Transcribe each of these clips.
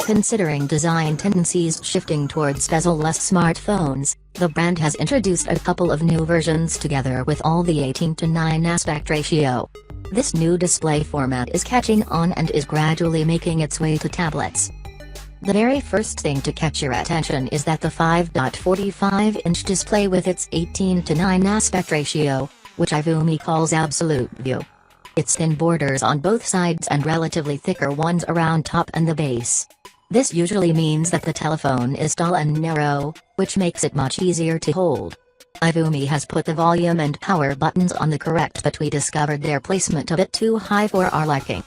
Considering design tendencies shifting towards bezel-less smartphones, the brand has introduced a couple of new versions together with all the 18:9 aspect ratio. This new display format is catching on and is gradually making its way to tablets. The very first thing to catch your attention is that the 5.45-inch display with its 18:9 aspect ratio, which iVoomi calls absolute view. Its thin borders on both sides and relatively thicker ones around top and the base. This usually means that the telephone is tall and narrow, which makes it much easier to hold. iVoomi has put the volume and power buttons on the correct, but we discovered their placement a bit too high for our liking.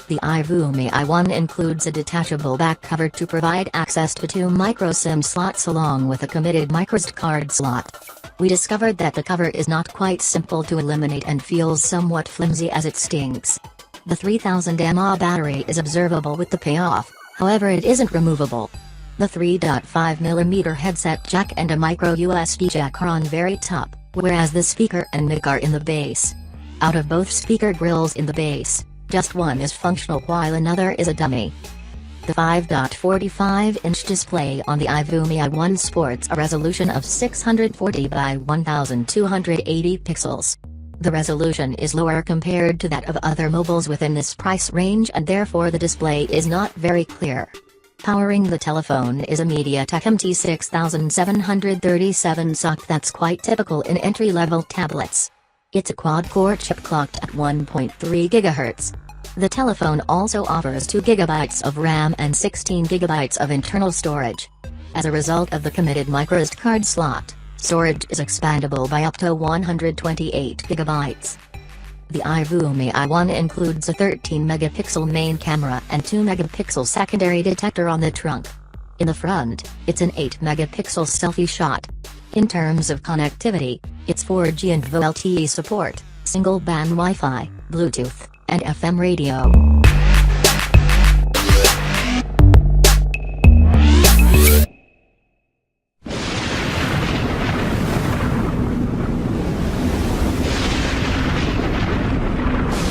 The iVoomi i1 includes a detachable back cover to provide access to 2 microSIM slots along with a committed microSD card slot. We discovered that the cover is not quite simple to eliminate and feels somewhat flimsy as it stinks. The 3000 mAh battery is observable with the payoff, however it isn't removable. The 3.5mm headset jack and a micro USB jack are on very top, whereas the speaker and mic are in the base. Out of both speaker grills in the base, just one is functional while another is a dummy. The 5.45-inch display on the iVoomi i1 sports a resolution of 640 by 1280 pixels. The resolution is lower compared to that of other mobiles within this price range and therefore the display is not very clear. Powering the telephone is a MediaTek MT6737 SoC that's quite typical in entry-level tablets. It's a quad-core chip clocked at 1.3 GHz. The telephone also offers 2 GB of RAM and 16 GB of internal storage. As a result of the committed microSD card slot, storage is expandable by up to 128 GB. The iVoomi i1 includes a 13-megapixel main camera and 2-megapixel secondary detector on the trunk. In the front, it's an 8-megapixel selfie shot. In terms of connectivity, it's 4G and VoLTE support, single-band Wi-Fi, Bluetooth, and FM radio.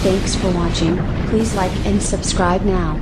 Thanks for watching. Please like and subscribe now.